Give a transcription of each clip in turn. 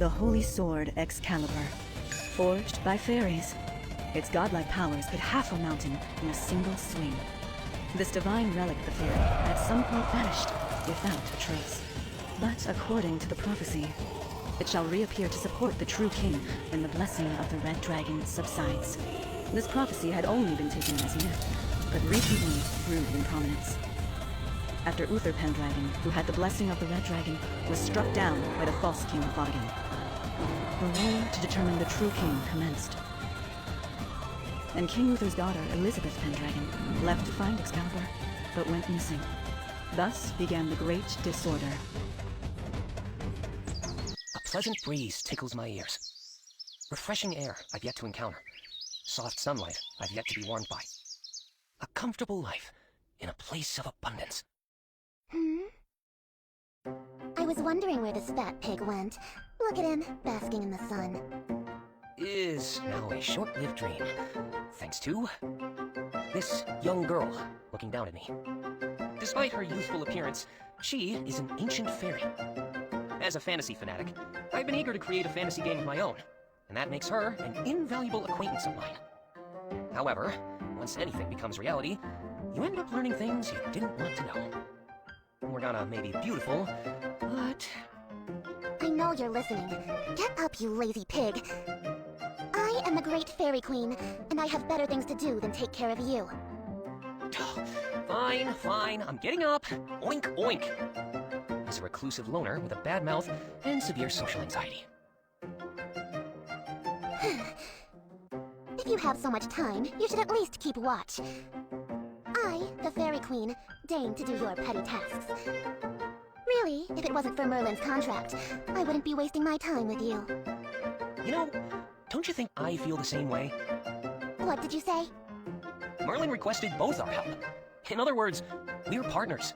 The Holy Sword Excalibur. Forged by fairies, its godlike powers could half a mountain in a single swing. This divine relic of the fairy at some point vanished without a trace. But according to the prophecy, it shall reappear to support the true king when the blessing of the Red Dragon subsides. This prophecy had only been taken as myth, but recently grew in prominence. After Uther Pendragon, who had the blessing of the Red Dragon, was struck down by the false king Vortigern. The war to determine the true king commenced. And King Uther's daughter, Elizabeth Pendragon, left to find Excalibur, but went missing. Thus began the Great Disorder. A pleasant breeze tickles my ears. Refreshing air I've yet to encounter. Soft sunlight I've yet to be warmed by. A comfortable life in a place of abundance. I was wondering where this fat pig went. Look at him, basking in the sun. Is now a short-lived dream, thanks to this young girl looking down at me. Despite her youthful appearance, she is an ancient fairy. As a fantasy fanatic, I've been eager to create a fantasy game of my own, and that makes her an invaluable acquaintance of mine. However, once anything becomes reality, you end up learning things you didn't want to know. Morgana may be beautiful, but... I know you're listening. Get up, you lazy pig. I am the Great Fairy Queen, and I have better things to do than take care of you. Fine, fine, I'm getting up. Oink, oink. As a reclusive loner with a bad mouth and severe social anxiety. If you have so much time, you should at least keep watch. I, the Fairy Queen, deign to do your petty tasks. Really, if it wasn't for Merlin's contract, I wouldn't be wasting my time with you. You know, don't you think I feel the same way? What did you say? Merlin requested both our help. In other words, we're partners.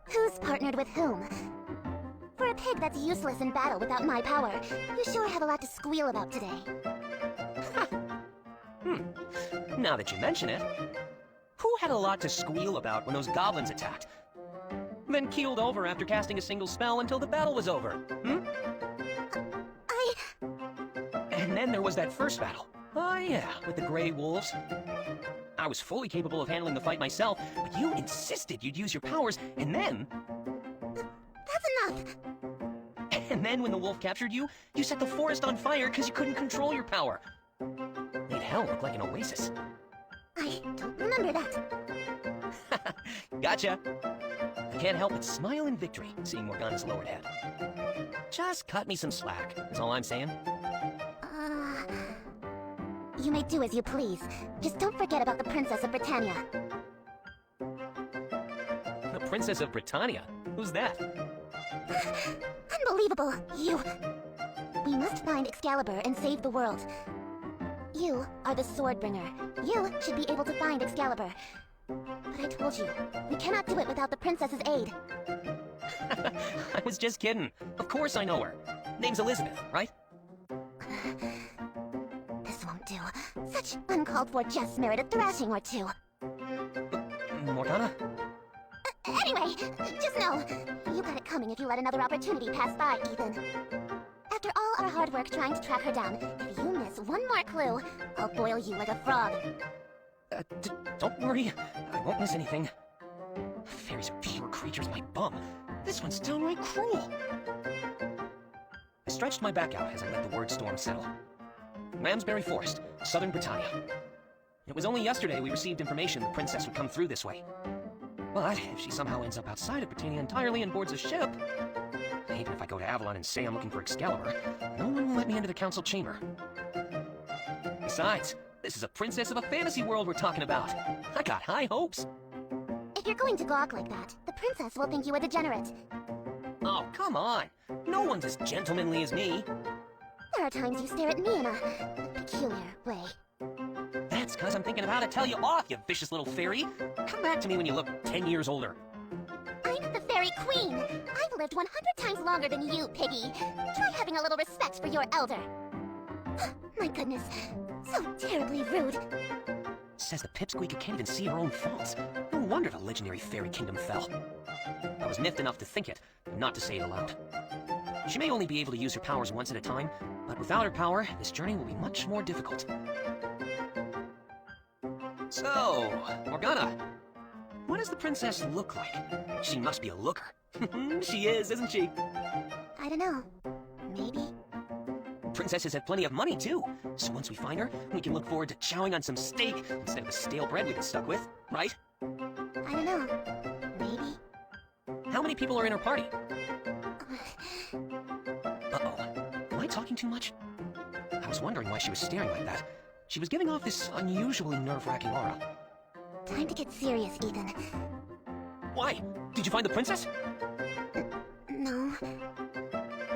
Who's partnered with whom? For a pig that's useless in battle without my power, you sure have a lot to squeal about today. Now that you mention it, who had a lot to squeal about when those goblins attacked? Then keeled over after casting a single spell until the battle was over, And then there was that first battle. Oh yeah, with the Grey Wolves. I was fully capable of handling the fight myself, but you insisted you'd use your powers, and then... That's enough! And then when the wolf captured you, you set the forest on fire because you couldn't control your power. Made hell look like an oasis. I don't remember that. Gotcha. I can't help but smile in victory, seeing Morgana's lowered head. Just cut me some slack, is all I'm saying. You may do as you please. Just don't forget about the Princess of Britannia. The Princess of Britannia? Who's that? Unbelievable, you... We must find Excalibur and save the world. You are the Swordbringer. You should be able to find Excalibur. But I told you, we cannot do it without the princess's aid. I was just kidding. Of course I know her. Name's Elizabeth, right? This won't do. Such uncalled for jests merit a thrashing or two. Morgana? Anyway, just know, you got it coming if you let another opportunity pass by, Ethan. After all our hard work trying to track her down, if you miss one more clue, I'll boil you like a frog. Don't worry. I won't miss anything. Fairies are pure creatures, my bum. This one's downright cruel. I stretched my back out as I let the word storm settle. Ramsbury Forest, southern Britannia. It was only yesterday we received information the princess would come through this way. But if she somehow ends up outside of Britannia entirely and boards a ship, even if I go to Avalon and say I'm looking for Excalibur, no one will let me into the council chamber. Besides, this is a princess of a fantasy world we're talking about. I got high hopes. If you're going to gawk like that, the princess will think you a degenerate. Oh, come on. No one's as gentlemanly as me. There are times you stare at me in a peculiar way. That's because I'm thinking of how to tell you off, you vicious little fairy. Come back to me when you look 10 years older. I'm the Fairy Queen. I've lived 100 times longer than you, Piggy. Try having a little respect for your elder. My goodness, so terribly rude. Says the pipsqueak can't even see her own faults. No wonder the legendary fairy kingdom fell. I was miffed enough to think it, but not to say it aloud. She may only be able to use her powers once at a time, but without her power, this journey will be much more difficult. So, Morgana, what does the princess look like? She must be a looker. She is, isn't she? I don't know. Maybe. Princesses have plenty of money, too. So once we find her, we can look forward to chowing on some steak instead of the stale bread we've been stuck with, right? I don't know. Maybe. How many people are in her party? Uh-oh. Am I talking too much? I was wondering why she was staring like that. She was giving off this unusually nerve-wracking aura. Time to get serious, Ethan. Why? Did you find the princess? No.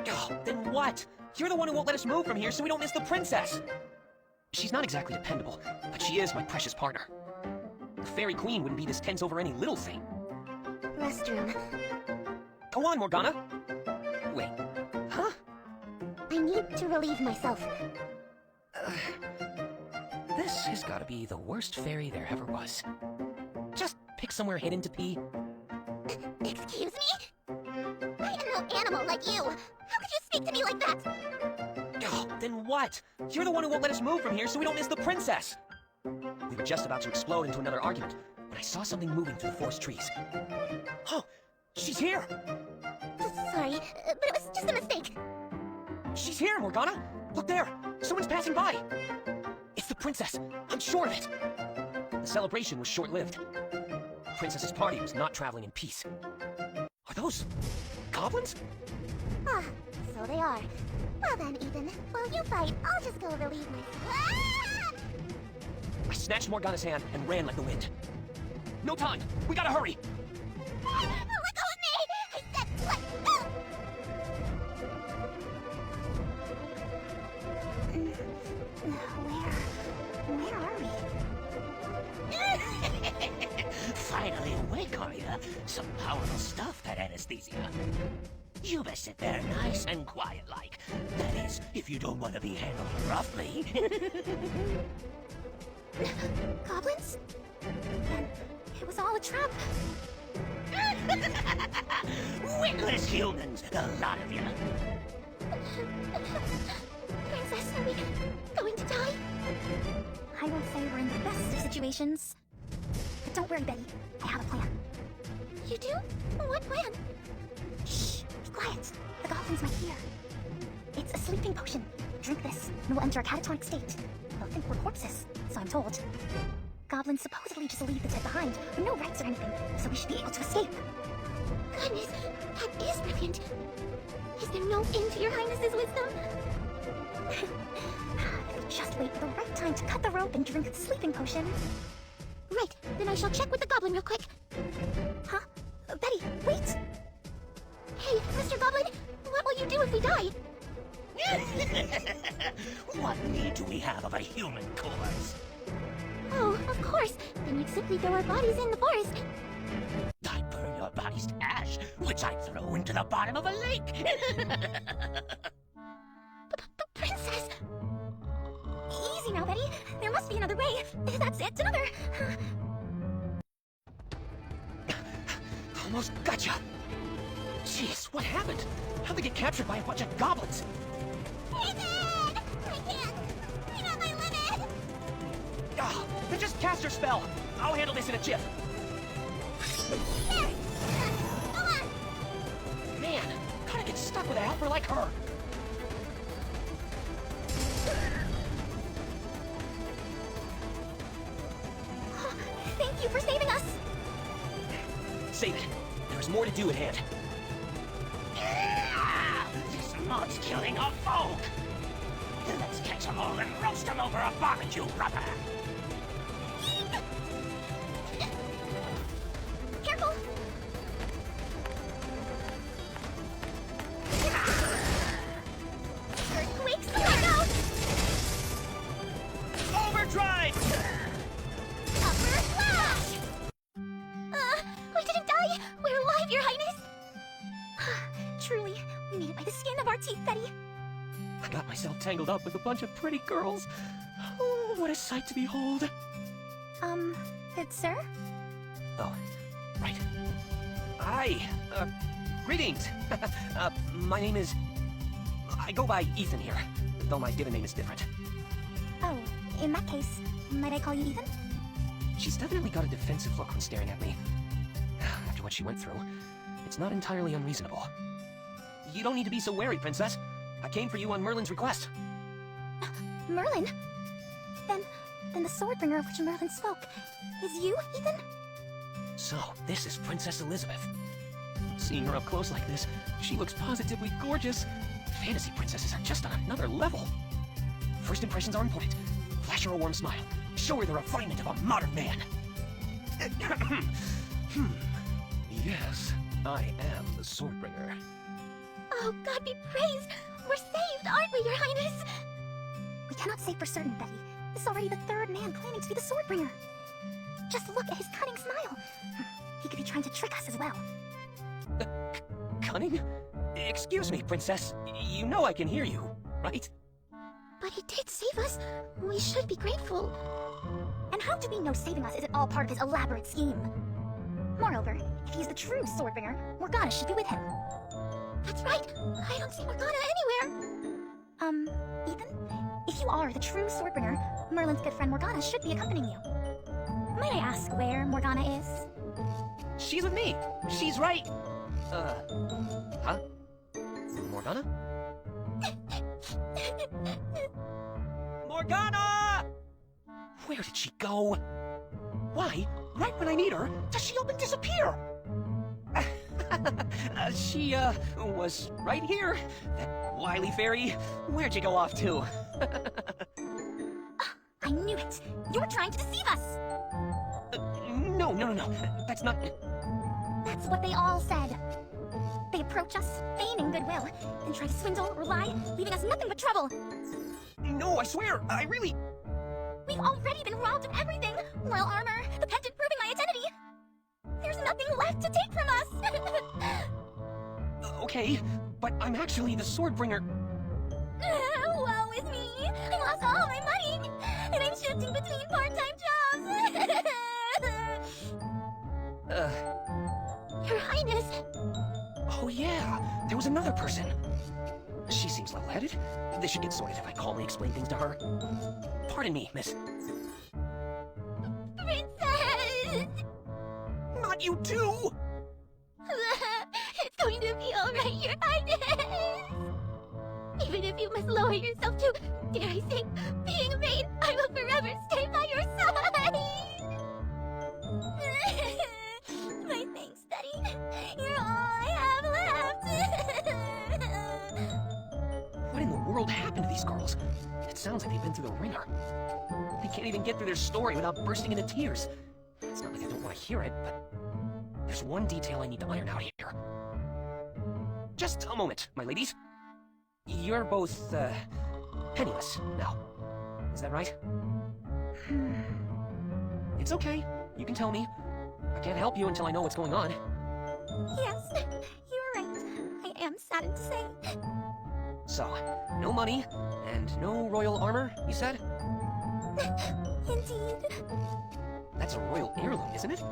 Oh, then what? You're the one who won't let us move from here so we don't miss the princess! She's not exactly dependable, but she is my precious partner. The Fairy Queen wouldn't be this tense over any little thing. Restroom. Go on, Morgana! Wait, huh? I need to relieve myself. This has gotta be the worst fairy there ever was. Just pick somewhere hidden to pee. Excuse me? I am no animal like you. How could you speak to me like that? Oh, then what? You're the one who won't let us move from here so we don't miss the princess! We were just about to explode into another argument when I saw something moving through the forest trees. Oh, she's here! Sorry, but it was just a mistake. She's here, Morgana! Look there! Someone's passing by! It's the princess! I'm sure of it! The celebration was short-lived. The princess's party was not traveling in peace. Are those goblins? Ah, so they are. Well then, Ethan, while you fight, I'll just go relieve myself. Ah! I snatched Morgana's hand and ran like the wind. No time! We gotta hurry! Let go of me! I said let go! Where are we? Finally awake, are ya? Some powerful stuff, that anesthesia. You best sit there nice and quiet-like. That is, if you don't want to be handled roughly. Goblins? Then it was all a trap. Witless humans, the lot of you. Princess, are we going to die? I won't say we're in the best of situations. But don't worry, Betty. I have a plan. You do? What plan? Shh, be quiet. The goblins might hear. It's a sleeping potion. Drink this, and we'll enter a catatonic state. They'll think we're corpses, so I'm told. Goblins supposedly just leave the dead behind, with no rights or anything, so we should be able to escape. Goodness, that is brilliant. Is there no end to your highness's wisdom? If we just wait for the right time to cut the rope and drink the sleeping potion. Right, then I shall check with the goblin real quick. Huh? Betty, wait! Hey, Mr. Goblin, what will you do if we die? What need do we have of a human corpse? Oh, of course. Then we'd simply throw our bodies in the forest. I burn your bodies to ash, which I throw into the bottom of a lake. Princess! Easy now, Betty. There must be another way. That's it, another... Almost gotcha! Jeez, what happened? How'd they get captured by a bunch of goblins? Ethan! I can't! I'm at my limit! Ah, then just cast your spell! I'll handle this in a jiff! There! Go on! Man, gotta get stuck with a helper like her! Thank you for saving us! Save it. There's more to do at hand. This mob's killing our folk. Let's catch them all and roast them over a barbecue, brother. Careful! Earthquakes, let go! Overdrive! Upper slash! We didn't die! We're alive, Your Highness! Truly, we made it by the skin of our teeth, Betty. I got myself tangled up with a bunch of pretty girls. Oh, what a sight to behold. Good sir? Oh, right. Hi, greetings. My name is I go by Ethan here, though my given name is different. Oh, in that case, might I call you Ethan? She's definitely got a defensive look when staring at me. After what she went through, it's not entirely unreasonable. You don't need to be so wary, Princess. I came for you on Merlin's request. Merlin? Then the Swordbringer of which Merlin spoke is you, Ethan? So, this is Princess Elizabeth. Seeing her up close like this, she looks positively gorgeous. Fantasy princesses are just on another level. First impressions are important. Flash her a warm smile. Show her the refinement of a modern man. Yes, I am the Swordbringer. Oh, God be praised! We're saved, aren't we, Your Highness? We cannot say for certain, Betty. This is already the third man claiming to be the Swordbringer. Just look at his cunning smile. He could be trying to trick us as well. Cunning? Excuse me, Princess. You know I can hear you, right? But he did save us. We should be grateful. And how do we know saving us isn't all part of his elaborate scheme? Moreover, if he's the true Swordbringer, Morgana should be with him. That's right. I don't see Morgana anywhere. Ethan? If you are the true Swordbringer, Merlin's good friend Morgana should be accompanying you. Might I ask where Morgana is? She's with me. She's right. Huh? Morgana? Morgana! Where did she go? Why, right when I need her, does she up and disappear? She, was right here. That wily fairy. Where'd you go off to? I knew it! You're trying to deceive us! No. That's not... That's what they all said. They approach us, feigning goodwill, then try to swindle or lie, leaving us nothing but trouble. No, I swear, I really... We've already been robbed of everything! Royal armor, the pendant proving my identity! There's nothing left to take from us! Okay, but I'm actually the Swordbringer. Woe is me! I lost all my money! And I'm shifting between part-time jobs! Your Highness! Oh yeah, there was another person. She seems level-headed. This should get sorted if I calmly explain things to her. Pardon me, miss. Princess! Not you too! It's going to be alright, Your Highness! Even if you must lower yourself to, dare I say, being a maid, I will forever stay by your side! My thanks, Betty. You're all I have left! What in the world happened to these girls? It sounds like they've been through the ringer. They can't even get through their story without bursting into tears. It's not like I don't want to hear it, but there's one detail I need to iron out here. Just a moment, my ladies. You're both, penniless now. Is that right? It's okay. You can tell me. I can't help you until I know what's going on. Yes, you're right. I am saddened to say. So, no money, and no royal armor, you said? Indeed. That's a royal heirloom, isn't it?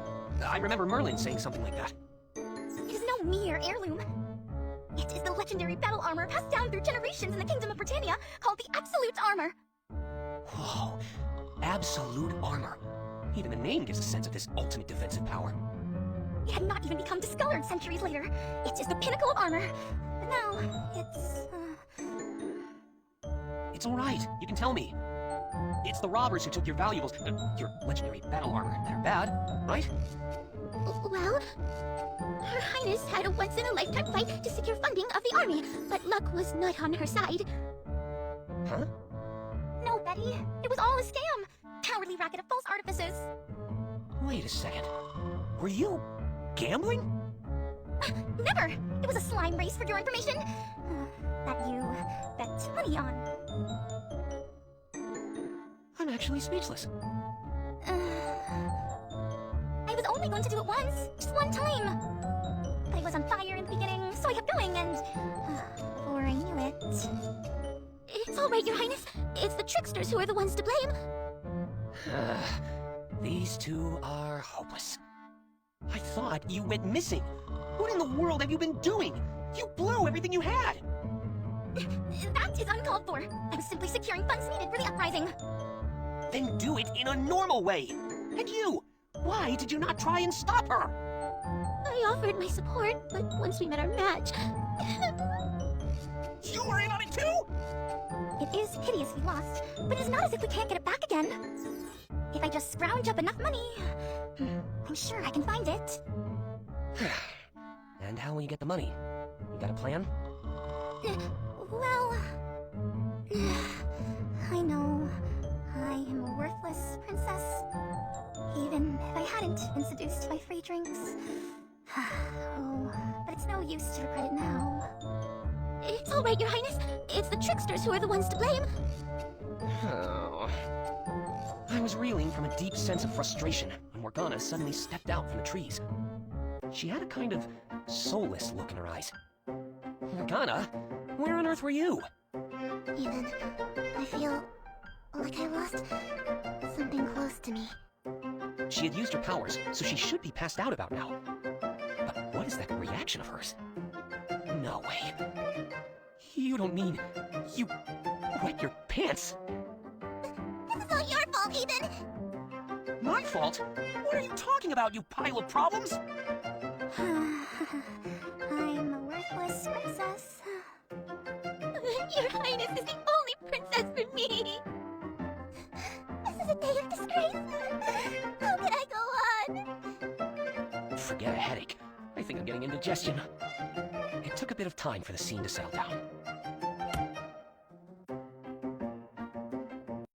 I remember Merlin saying something like that. It is no mere heirloom. It is the legendary battle armor passed down through generations in the Kingdom of Britannia, called the Absolute Armor. Whoa, absolute armor. Even the name gives a sense of this ultimate defensive power. It had not even become discolored centuries later. It is the pinnacle of armor. But now, it's, It's alright, you can tell me. It's the robbers who took your valuables, your legendary battle armor, that are bad, right? Well, Her Highness had a once-in-a-lifetime fight to secure funding of the army, but luck was not on her side. Huh? No, Betty. It was all a scam. Cowardly racket of false artifices. Wait a second. Were you gambling? Never! It was a slime race, for your information. That you bet money on. I'm actually speechless. I was only going to do it once. Just one time. But I was on fire in the beginning, so I kept going, and... before I knew it... It's all right, Your Highness. It's the tricksters who are the ones to blame. These two are hopeless. I thought you went missing. What in the world have you been doing? You blew everything you had. That is uncalled for. I was simply securing funds needed for the uprising. Then do it in a normal way. And you, why did you not try and stop her? I offered my support, but once we met our match... You were in on it too? It is hideous we lost, but it's not as if we can't get it back again. If I just scrounge up enough money, I'm sure I can find it. And how will you get the money? You got a plan? Well... I know I am a worthless princess. Even if I hadn't been seduced by free drinks. Oh, but it's no use to regret it now. It's all right, Your Highness. It's the tricksters who are the ones to blame. Oh. I was reeling from a deep sense of frustration when Morgana suddenly stepped out from the trees. She had a kind of soulless look in her eyes. Morgana, where on earth were you? Ethan, I feel like I lost something close to me. She had used her powers, so she should be passed out about now. But what is that reaction of hers? No way. You don't mean you wet your pants? This is all your fault, Ethan! My fault? What are you talking about, you pile of problems? I'm a worthless princess. Your Highness is the only princess for me! This is a day of disgrace! How can I go on? Forget a headache. I think I'm getting indigestion. It took a bit of time for the scene to settle down.